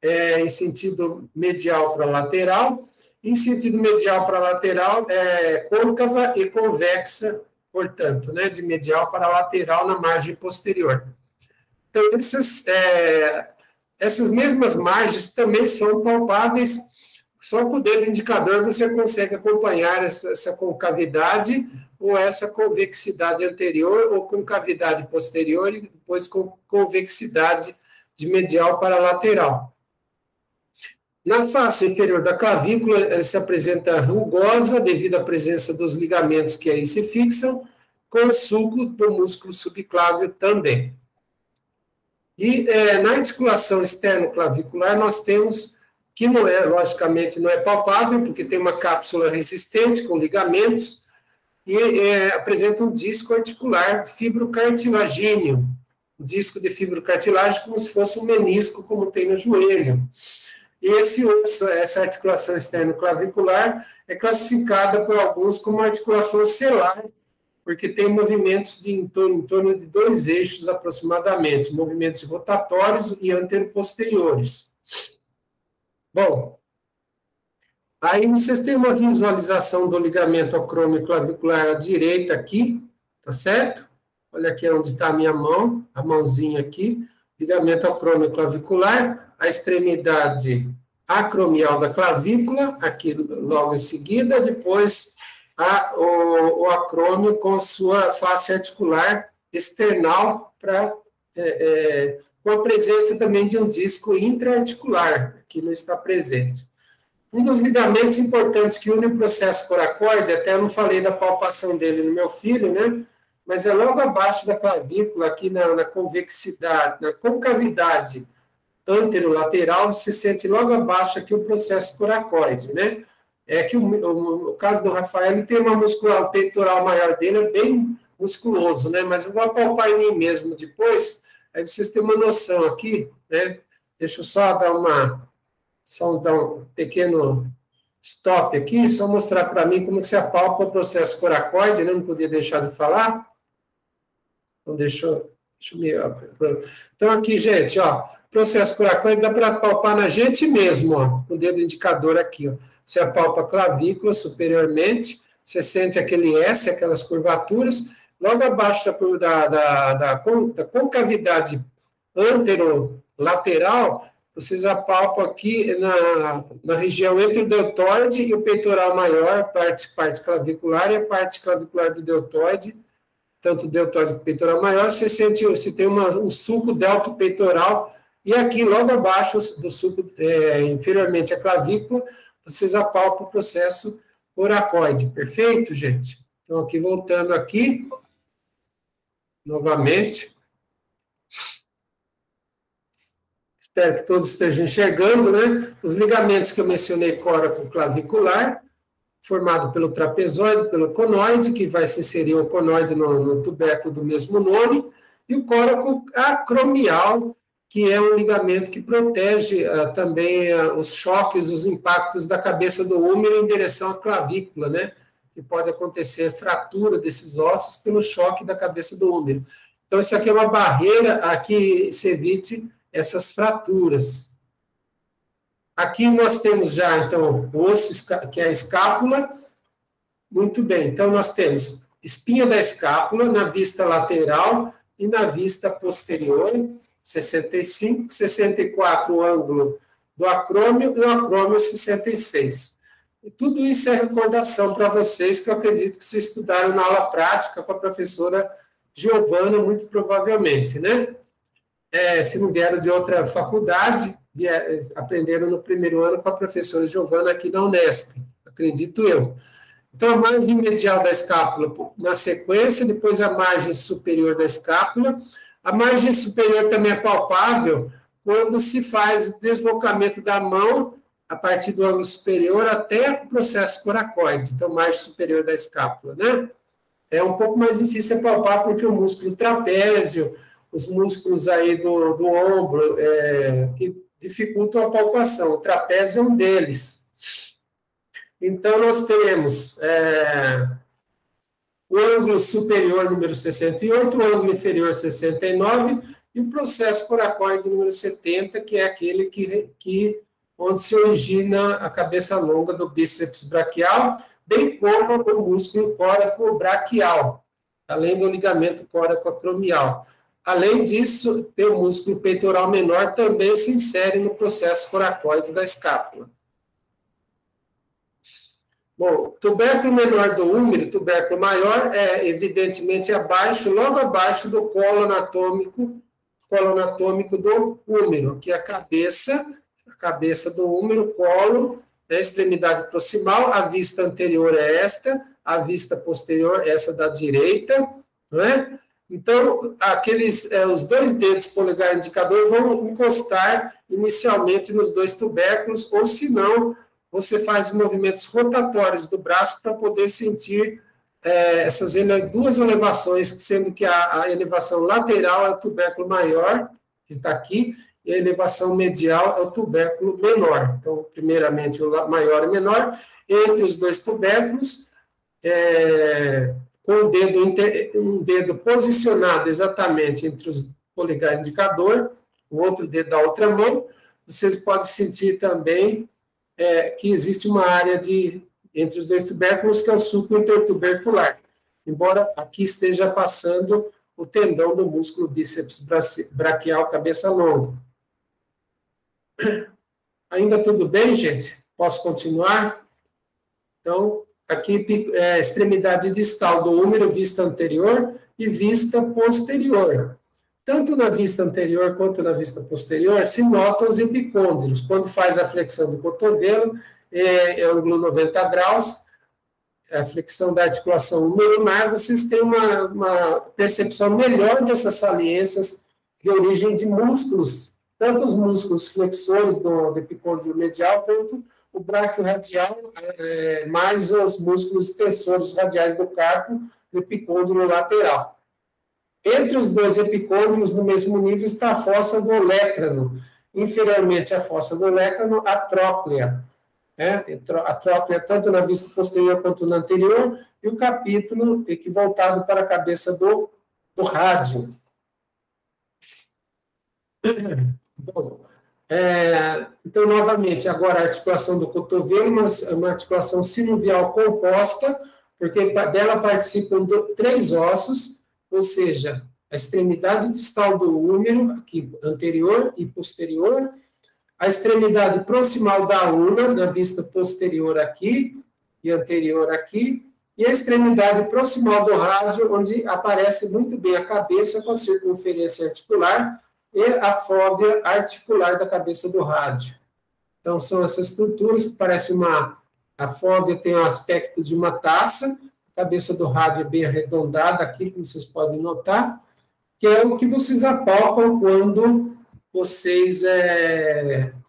em sentido medial para lateral, em sentido medial para lateral, côncava e convexa, portanto, né, de medial para lateral na margem posterior. Então, essas mesmas margens também são palpáveis, só com o dedo indicador você consegue acompanhar essa concavidade ou essa convexidade anterior ou concavidade posterior e depois com convexidade de medial para lateral. Na face inferior da clavícula, ela se apresenta rugosa devido à presença dos ligamentos que aí se fixam, com o sulco do músculo subclávio também. E na articulação externo-clavicular, nós temos, que não é, logicamente, não é palpável, porque tem uma cápsula resistente com ligamentos, e apresenta um disco articular fibrocartilagíneo, um disco de fibrocartilagem como se fosse um menisco, como tem no joelho. E essa articulação externo-clavicular é classificada por alguns como articulação selar, porque tem movimentos em torno de 2 eixos aproximadamente, movimentos rotatórios e anteroposteriores. Bom, aí vocês têm uma visualização do ligamento acrômio clavicular à direita aqui, tá certo? Olha aqui onde está a minha mão, a mãozinha aqui, ligamento acrômio clavicular, a extremidade acromial da clavícula, aqui logo em seguida, depois o acrômio com sua face articular external, com a presença também de um disco intraarticular, que não está presente. Um dos ligamentos importantes que une o processo coracoide, até eu não falei da palpação dele no meu filho, né? Mas é logo abaixo da clavícula, aqui na convexidade, na concavidade anterolateral, se sente logo abaixo aqui o processo coracoide, né? É que o caso do Rafael, ele tem uma musculatura, o peitoral maior dele é bem musculoso, né? Mas eu vou apalpar em mim mesmo depois, aí vocês têm uma noção aqui, né? Deixa eu só dar um pequeno stop aqui, só mostrar para mim como se apalpa o processo coracoide, né? Não podia deixar de falar. Então, deixa eu me... Então, aqui, gente, ó, processo coracoide dá para apalpar na gente mesmo, ó, com o dedo indicador aqui, ó. Você apalpa a clavícula superiormente, você sente aquele S, aquelas curvaturas, logo abaixo da concavidade anterolateral, vocês apalpam aqui na região entre o deltoide e o peitoral maior, parte clavicular e a parte clavicular do deltoide, tanto o deltoide quanto o peitoral maior, você tem um sulco deltopeitoral, e aqui logo abaixo do sulco, inferiormente à clavícula, vocês apalpam o processo coracoide. Perfeito, gente? Então, aqui, voltando aqui, novamente. Espero que todos estejam enxergando, né? Os ligamentos que eu mencionei, coraco-clavicular, formado pelo trapezoide, pelo conoide, que vai se inserir o conoide no tubérculo do mesmo nome, e o coraco acromial, que é um ligamento que protege também os choques, os impactos da cabeça do húmero em direção à clavícula, né? Que pode acontecer fratura desses ossos pelo choque da cabeça do húmero. Então, isso aqui é uma barreira a que se evite essas fraturas. Aqui nós temos já, então, o osso, que é a escápula. Muito bem, então nós temos espinha da escápula na vista lateral e na vista posterior, 65, 64 o ângulo do acrômio e o acrômio 66. E tudo isso é recordação para vocês, que eu acredito que vocês estudaram na aula prática com a professora Giovana, muito provavelmente, né? Se não vieram de outra faculdade, aprenderam no primeiro ano com a professora Giovana aqui na Unesp, acredito eu. Então, a margem medial da escápula na sequência, depois a margem superior da escápula. A margem superior também é palpável quando se faz o deslocamento da mão a partir do ângulo superior até o processo coracoide, então, margem superior da escápula, né? É um pouco mais difícil palpar porque o músculo trapézio, os músculos aí do ombro, que dificultam a palpação. O trapézio é um deles. Então, nós temos o ângulo superior número 68, o ângulo inferior 69 e o processo coracoide número 70, que é aquele onde se origina a cabeça longa do bíceps braquial, bem como o músculo córaco-braquial, além do ligamento córaco-acromial. Além disso, tem o músculo peitoral menor, também se insere no processo coracoide da escápula. Bom, tubérculo menor do úmero, tubérculo maior, é evidentemente abaixo, logo abaixo do colo anatômico do úmero, que é a cabeça do úmero, colo, a extremidade proximal, a vista anterior é esta, a vista posterior é essa da direita, não é? Então, os dois dedos polegar e indicador vão encostar inicialmente nos dois tubérculos, ou se não, você faz movimentos rotatórios do braço para poder sentir essas duas elevações, sendo que a elevação lateral é o tubérculo maior, que está aqui, e a elevação medial é o tubérculo menor. Então, primeiramente, o maior e menor, entre os dois tubérculos, com um dedo posicionado exatamente entre os polegar e indicador, o outro dedo da outra mão, vocês podem sentir também que existe uma área entre os dois tubérculos, que é o sulco intertubercular, embora aqui esteja passando o tendão do músculo bíceps braquial cabeça longa. Ainda tudo bem, gente? Posso continuar? Então, aqui extremidade distal do úmero, vista anterior e vista posterior. Tanto na vista anterior quanto na vista posterior, se notam os epicôndilos. Quando faz a flexão do cotovelo, ângulo 90 graus, a flexão da articulação ulnar, vocês têm uma percepção melhor dessas saliências de origem de músculos, tanto os músculos flexores do epicôndilo medial, quanto o bráquio radial, mais os músculos tensores radiais do carpo, do epicôndilo lateral. Entre os dois epicôndilos, no mesmo nível, está a fossa do olecrano. Inferiormente à fossa do olecrano, a tróclea. A tróclea tanto na vista posterior quanto na anterior, e o capítulo voltado para a cabeça do rádio. Bom, então, novamente, agora a articulação do cotovelo, uma articulação sinovial composta, porque dela participam três ossos, ou seja, a extremidade distal do úmero, aqui anterior e posterior, a extremidade proximal da una, na vista posterior aqui e anterior aqui, e a extremidade proximal do rádio, onde aparece muito bem a cabeça com a circunferência articular e a fóvea articular da cabeça do rádio. Então, são essas estruturas que parecem a fóvea tem o aspecto de uma taça, a cabeça do rádio é bem arredondada aqui, como vocês podem notar, que é o que vocês apalpam quando vocês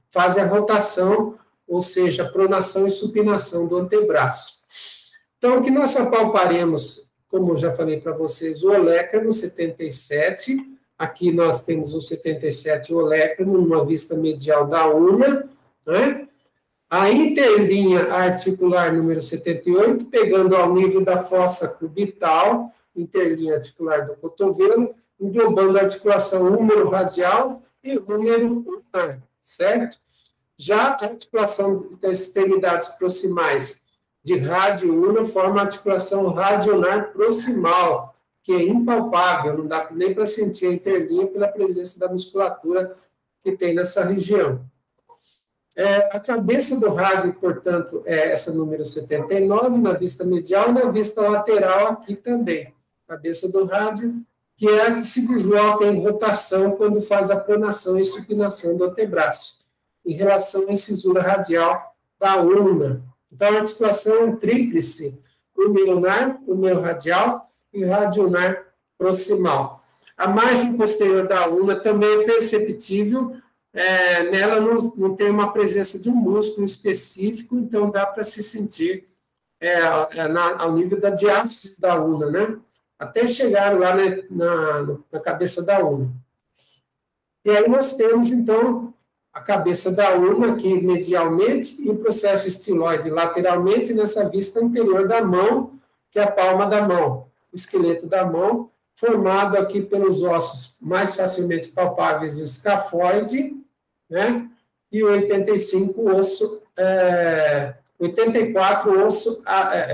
fazem a rotação, ou seja, a pronação e supinação do antebraço. Então, o que nós apalparemos, como eu já falei para vocês, o olecrano 77, aqui nós temos o 77 olecrano, numa vista medial da una, né? A interlinha articular número 78, pegando ao nível da fossa cubital, interlinha articular do cotovelo, englobando a articulação úmero radial e úmero ulnar, certo? Já a articulação das extremidades proximais de rádio una forma a articulação radionar proximal, que é impalpável, não dá nem para sentir a interlinha pela presença da musculatura que tem nessa região. A cabeça do rádio, portanto, é essa número 79, na vista medial e na vista lateral aqui também. Cabeça do rádio, que é a que se desloca em rotação quando faz a pronação e supinação do antebraço. em relação à incisura radial da ulna. Então, a articulação é um tríplice, ulnar, radial e radioulnar proximal. A margem posterior da ulna também é perceptível, nela não tem uma presença de um músculo específico, então dá para se sentir ao nível da diáfise da ulna, né? Até chegar lá na cabeça da ulna. E aí nós temos, então, a cabeça da ulna aqui medialmente e o processo estiloide lateralmente nessa vista anterior da mão, que é a palma da mão, o esqueleto da mão, formado aqui pelos ossos mais facilmente palpáveis, o escafoide, né? E o 85, 84, osso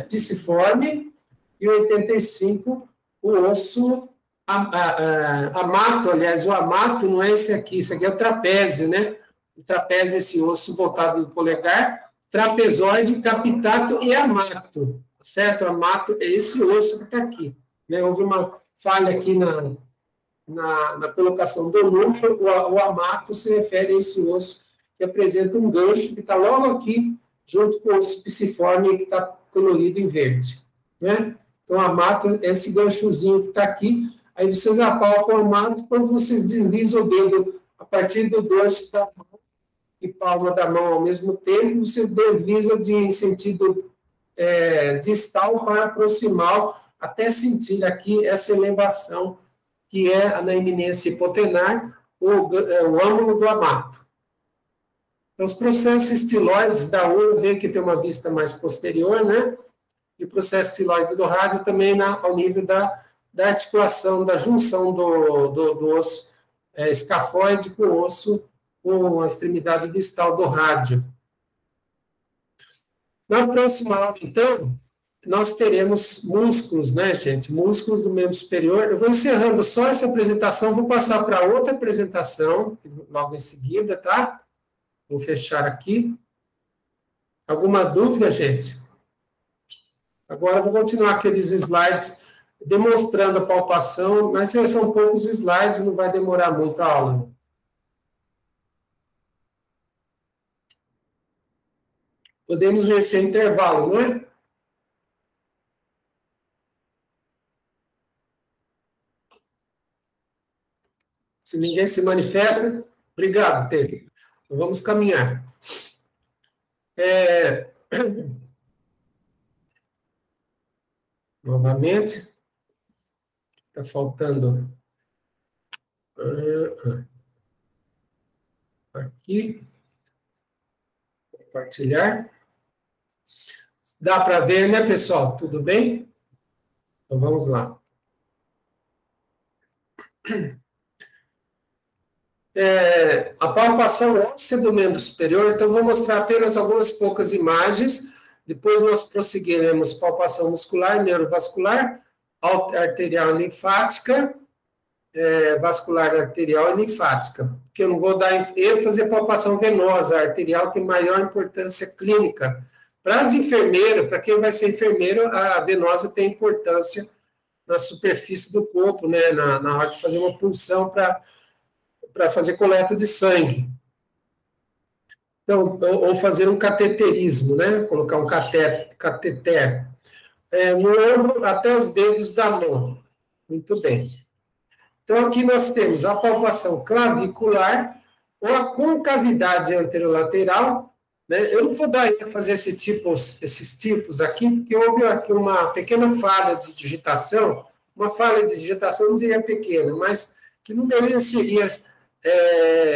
pisiforme, e o 85, o osso amato. Aliás, o amato não é esse aqui é o trapézio, né? O trapézio, esse osso voltado do polegar, trapezoide, capitato e amato, certo? O amato é esse osso que está aqui, né? Houve uma falha aqui na colocação do número. O amato se refere a esse osso que apresenta um gancho que está logo aqui, junto com o osso pisiforme, que está colorido em verde, né? Então, o amato é esse ganchozinho que está aqui. Aí vocês apalpam o amato quando vocês deslizam o dedo a partir do dorso da mão e palma da mão ao mesmo tempo, você desliza em sentido distal para proximal, até sentir aqui essa elevação, que é na eminência hipotenar, o ângulo do amato. Então, os processos estiloides da ulna, vê que tem uma vista mais posterior, né? E o processo estiloide do rádio também ao nível da articulação, da junção do osso escafoide com o osso, com a extremidade distal do rádio. Na próxima aula, então, nós teremos músculos, né, gente? Músculos do membro superior. Eu vou encerrando só essa apresentação, vou passar para outra apresentação, logo em seguida, tá? Vou fechar aqui. Alguma dúvida, gente? Agora eu vou continuar aqueles slides demonstrando a palpação, mas são poucos slides, não vai demorar muito a aula. Podemos ver esse intervalo, não é? Se ninguém se manifesta, obrigado, Tê. Então, vamos caminhar. Novamente. Está faltando. Aqui. Compartilhar. Dá para ver, né, pessoal? Tudo bem? Então, vamos lá. A palpação óssea do membro superior, então, vou mostrar apenas algumas poucas imagens, depois nós prosseguiremos palpação muscular, neurovascular, arterial e linfática, vascular, arterial e linfática, porque eu não vou dar ênfase à palpação venosa, a arterial tem maior importância clínica. Para as enfermeiras, para quem vai ser enfermeiro, a venosa tem importância na superfície do corpo, né, na hora de fazer uma punção para fazer coleta de sangue. Então, ou fazer um cateterismo, né, colocar um cateter. No ombro até os dedos da mão. Muito bem. Então, aqui nós temos a palpação clavicular ou a concavidade anterolateral, né? Eu não vou dar ênfase a esses tipos aqui, porque houve aqui uma pequena falha de digitação, uma falha de digitação não diria pequena, mas que não mereceria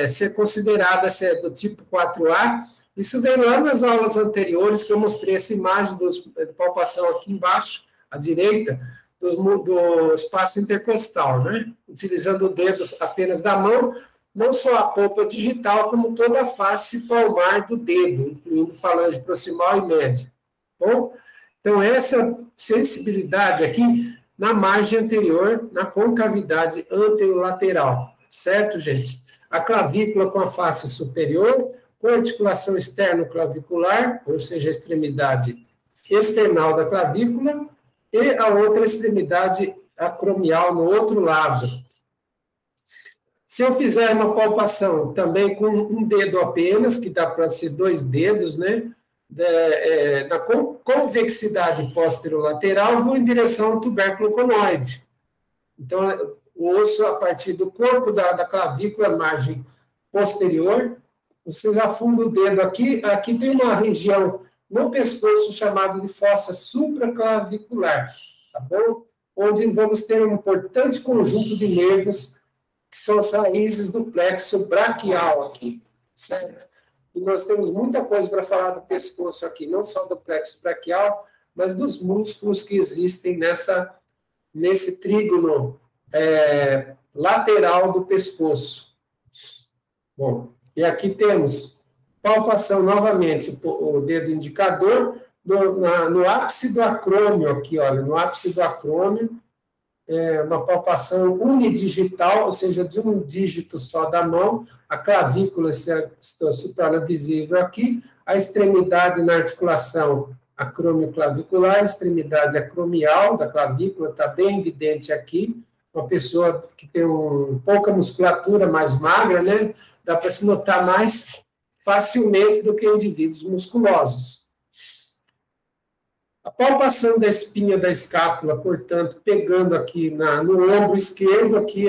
ser considerada ser do tipo 4A. Isso veio lá nas aulas anteriores, que eu mostrei essa imagem de palpação aqui embaixo, à direita, do espaço intercostal, né? Utilizando dedos apenas da mão, não só a polpa digital, como toda a face palmar do dedo, incluindo falange proximal e média. Bom, então essa sensibilidade aqui na margem anterior, na concavidade anterolateral, certo, gente? A clavícula com a face superior, com a articulação externo-clavicular, ou seja, a extremidade external da clavícula, e a outra extremidade acromial no outro lado. Se eu fizer uma palpação também com um dedo apenas, que dá para ser 2 dedos, né? Na convexidade posterolateral, vou em direção ao tubérculo conoide. Então, o osso, a partir do corpo da clavícula, margem posterior, vocês afundam o dedo aqui. Aqui tem uma região no pescoço chamada de fossa supraclavicular, tá bom? Onde vamos ter um importante conjunto de nervos, que são as raízes do plexo braquial aqui, certo? E nós temos muita coisa para falar do pescoço aqui, não só do plexo braquial, mas dos músculos que existem nesse trígono lateral do pescoço. Bom, e aqui temos palpação novamente, o dedo indicador no ápice do acrômio aqui, olha, no ápice do acrômio, uma palpação unidigital, ou seja, de um dígito só da mão, a clavícula se torna visível aqui, a extremidade na articulação acromioclavicular, a extremidade acromial da clavícula está bem evidente aqui, uma pessoa que tem pouca musculatura, mais magra, né, dá para se notar mais facilmente do que indivíduos musculosos. A palpação da espinha da escápula, portanto, pegando aqui no ombro esquerdo, aqui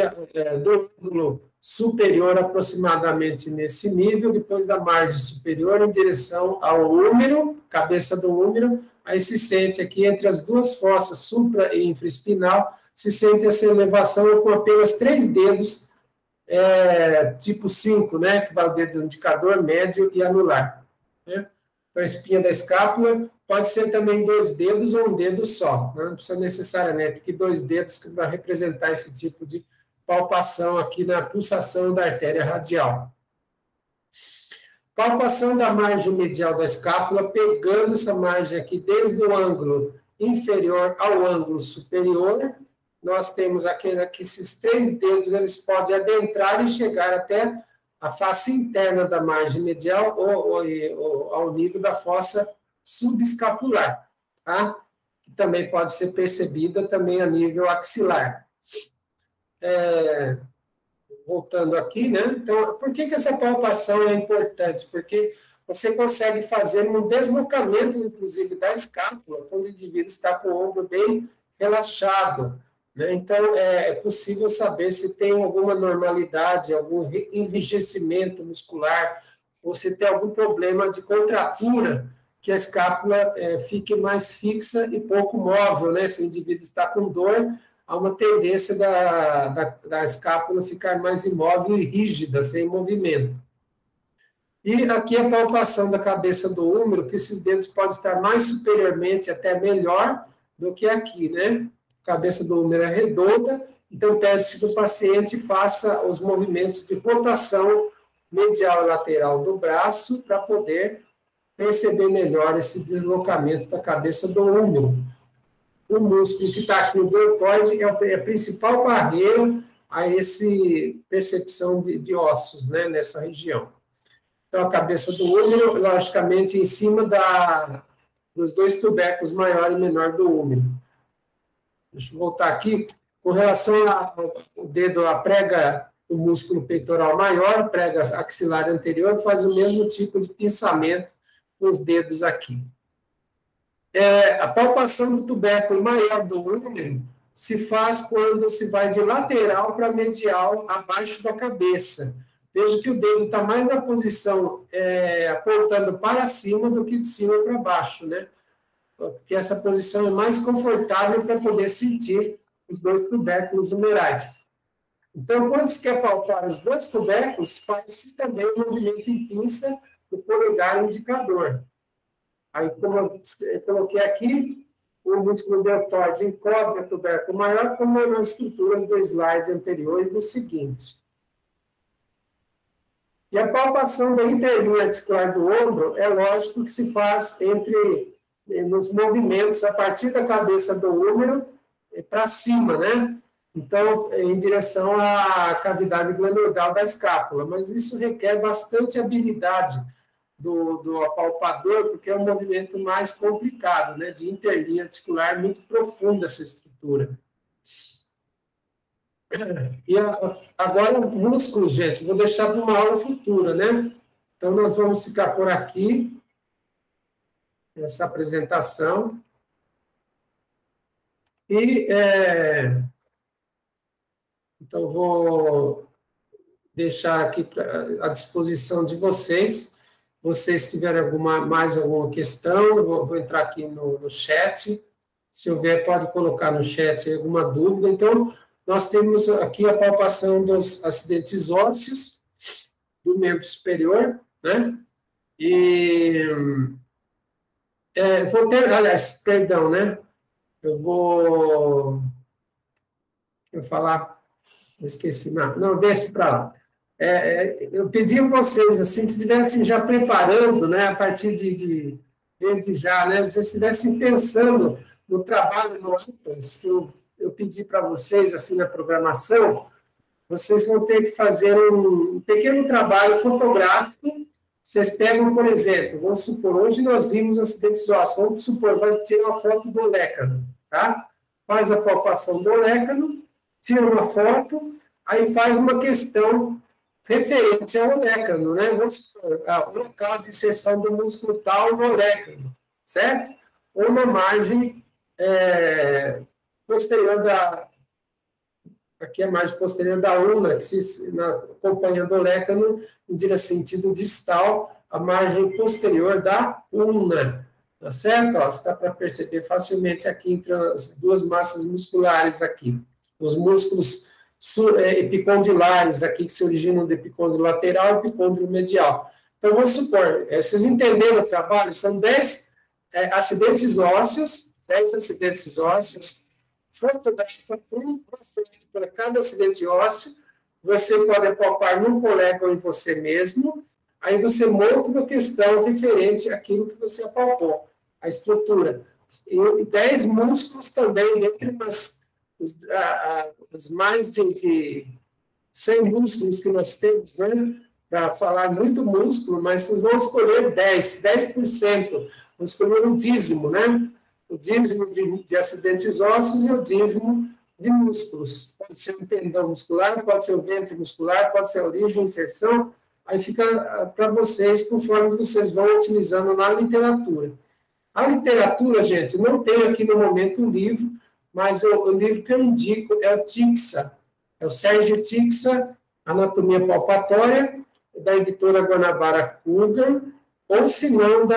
do ângulo superior, aproximadamente nesse nível, depois da margem superior, em direção ao úmero, cabeça do úmero, aí se sente aqui entre as duas fossas supra e infraespinal, se sente essa elevação com apenas 3 dedos, tipo 5, né, que vai o dedo indicador, médio e anular, né? Então, a espinha da escápula pode ser também 2 dedos ou um dedo só. Não precisa necessariamente que 2 dedos que vai representar esse tipo de palpação aqui na pulsação da artéria radial. Palpação da margem medial da escápula, pegando essa margem aqui desde o ângulo inferior ao ângulo superior. Nós temos aqui esses 3 dedos, eles podem adentrar e chegar até a face interna da margem medial ou ao nível da fossa subescapular, tá? Que também pode ser percebida também a nível axilar. Voltando aqui, né? Então, por que essa palpação é importante? Porque você consegue fazer um deslocamento, inclusive, da escápula, quando o indivíduo está com o ombro bem relaxado, né? Então, é possível saber se tem alguma normalidade, algum enrijecimento muscular, ou se tem algum problema de contratura, que a escápula fique mais fixa e pouco móvel, né? Se o indivíduo está com dor, há uma tendência da escápula ficar mais imóvel e rígida, sem movimento. E aqui a palpação da cabeça do úmero, que esses dedos podem estar mais superiormente, até melhor do que aqui, né? A cabeça do úmero é redonda, então pede-se que o paciente faça os movimentos de rotação medial e lateral do braço para poder perceber melhor esse deslocamento da cabeça do úmero. O músculo que está aqui no deltoide é a principal barreira a essa percepção de ossos, né, nessa região. Então, a cabeça do úmero, logicamente, em cima dos 2 tubérculos maior e menor do úmero. Deixa eu voltar aqui. Com relação ao dedo, a prega do músculo peitoral maior, prega axilar anterior, faz o mesmo tipo de pinçamento com os dedos aqui. A palpação do tubérculo maior do úmero se faz quando se vai de lateral para medial, abaixo da cabeça. Veja que o dedo está mais na posição apontando para cima do que de cima para baixo, né? Porque essa posição é mais confortável para poder sentir os 2 tubérculos umerais. Então, quando se quer palpar os 2 tubérculos, faz-se também o movimento em pinça do polegar indicador. Aí, como eu coloquei aqui, o músculo deltoide encobre o tubérculo maior, como nas estruturas do slide anterior e do seguinte. E a palpação da interlinha articular do ombro é lógico que se faz nos movimentos a partir da cabeça do úmero para cima, né? Então, em direção à cavidade glenoidal da escápula. Mas isso requer bastante habilidade do apalpador, porque é um movimento mais complicado, né? De interlinha articular muito profunda essa estrutura. E agora, músculos, gente, vou deixar para uma aula futura, né? Então, nós vamos ficar por aqui, essa apresentação. E, então, vou deixar aqui à disposição de vocês. Vocês tiverem mais alguma questão, vou entrar aqui no chat. Se houver, pode colocar no chat alguma dúvida. Então, nós temos aqui a palpação dos acidentes ósseos do membro superior, né? E vou ter, aliás, perdão, né? Eu falar, esqueci, não, deixa para lá. Eu pedi a vocês, assim, que estivessem já preparando, né, a partir desde já, né, já estivessem pensando no trabalho no Atlas, que eu pedi para vocês, assim, na programação, vocês vão ter que fazer um pequeno trabalho fotográfico. Vocês pegam, por exemplo, vamos supor, hoje nós vimos acidentes ósseos, vamos supor, vai tirar uma foto do olécano, tá? Faz a palpação do olécano, tira uma foto, aí faz uma questão referente ao olécano, né? Vamos supor, o local de inserção do músculo tal no olécano, certo? Ou na margem posterior aqui é a margem posterior da ulna, que acompanhando o olécano em sentido distal, a margem posterior da ulna, tá certo? Ó, dá para perceber facilmente aqui entre as duas massas musculares aqui. Os músculos epicondilares aqui, que se originam do epicôndilo lateral e epicôndilo medial. Então, vamos supor, vocês entenderam o trabalho? São 10 acidentes ósseos, 10 acidentes ósseos, fotografa um para cada acidente ósseo, você pode palpar num colega ou em você mesmo, aí você monta uma questão referente àquilo que você apalpou, a estrutura. E 10 músculos também, entre os mais de 100 músculos que nós temos, né? Para falar muito músculo, mas vocês vão escolher 10%. Vão escolher um dízimo, né? O dízimo de acidentes ósseos e o dízimo de músculos. Pode ser um tendão muscular, pode ser o ventre muscular, pode ser a origem, inserção, aí fica para vocês, conforme vocês vão utilizando na literatura. A literatura, gente, não tem aqui no momento um livro, mas o livro que eu indico é o Tixa, é o Sérgio Tixa, Anatomia Palpatória, da editora Guanabara Kugan, ou se não,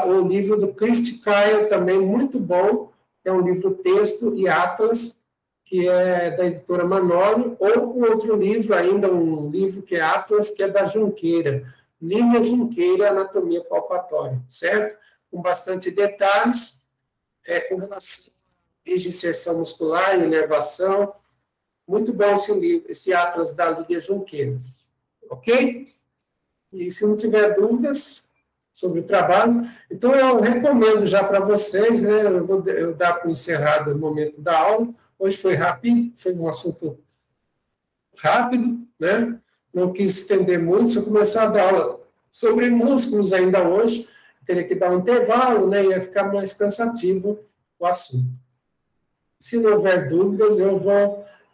o livro do Christy Kyle, também muito bom, é um livro texto e atlas, que é da editora Manoli, ou um outro livro ainda, um livro que é atlas, que é da Junqueira, Lívia Junqueira, Anatomia Palpatória, certo? Com bastante detalhes, com relação à inserção muscular e inervação. Muito bom esse livro, esse atlas da Lívia Junqueira. Ok? E se não tiver dúvidas sobre o trabalho, então eu recomendo já para vocês, né? Eu dar para encerrado o momento da aula. Hoje foi rápido, foi um assunto rápido, né? Não quis estender muito. Se eu começar a dar aula sobre músculos ainda hoje, teria que dar um intervalo, né? Ia ficar mais cansativo o assunto. Se não houver dúvidas, eu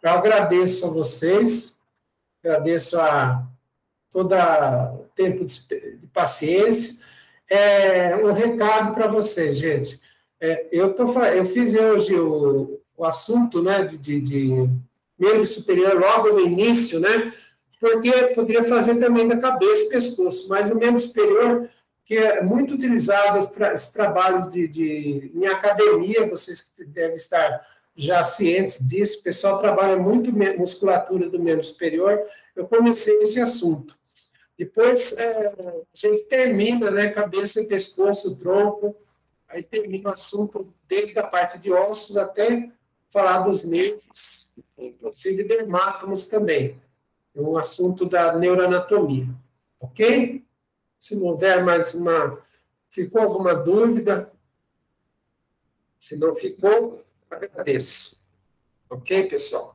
agradeço a vocês, agradeço a todo o tempo de paciência. Um recado para vocês, gente. Eu fiz hoje o assunto, né, de membro superior logo no início, né, porque poderia fazer também da cabeça e pescoço, mas o membro superior, que é muito utilizado os trabalhos em academia, vocês devem estar já cientes disso, o pessoal trabalha muito musculatura do membro superior, eu comecei esse assunto. Depois, a gente termina, né, cabeça, pescoço, tronco, aí termina o assunto desde a parte de ossos até falar dos nervos, inclusive dermátomos também. É um assunto da neuroanatomia, ok? Se não houver mais ficou alguma dúvida? Se não ficou, agradeço. Ok, pessoal?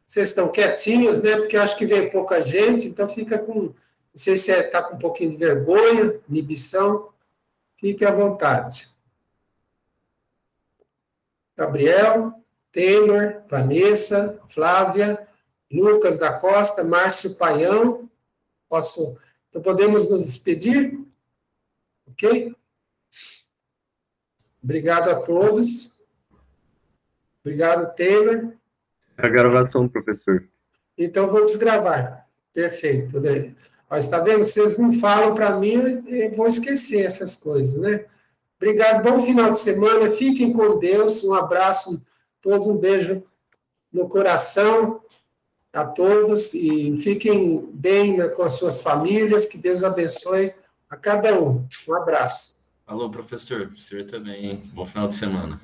Vocês estão quietinhos, né? Porque eu acho que veio pouca gente, então fica com... Não sei se está com um pouquinho de vergonha, inibição. Fique à vontade. Gabriel, Taylor, Vanessa, Flávia, Lucas da Costa, Márcio Paião. Então, podemos nos despedir? Ok? Obrigado a todos. Obrigado, Taylor. A gravação, professor. Então, vou desgravar. Perfeito. Ó, está vendo? Vocês não falam para mim, eu vou esquecer essas coisas, né? Obrigado, bom final de semana. Fiquem com Deus. Um abraço a todos, um beijo no coração a todos e fiquem bem com as suas famílias. Que Deus abençoe a cada um. Um abraço. Alô, professor. O senhor também, hein? Bom final de semana.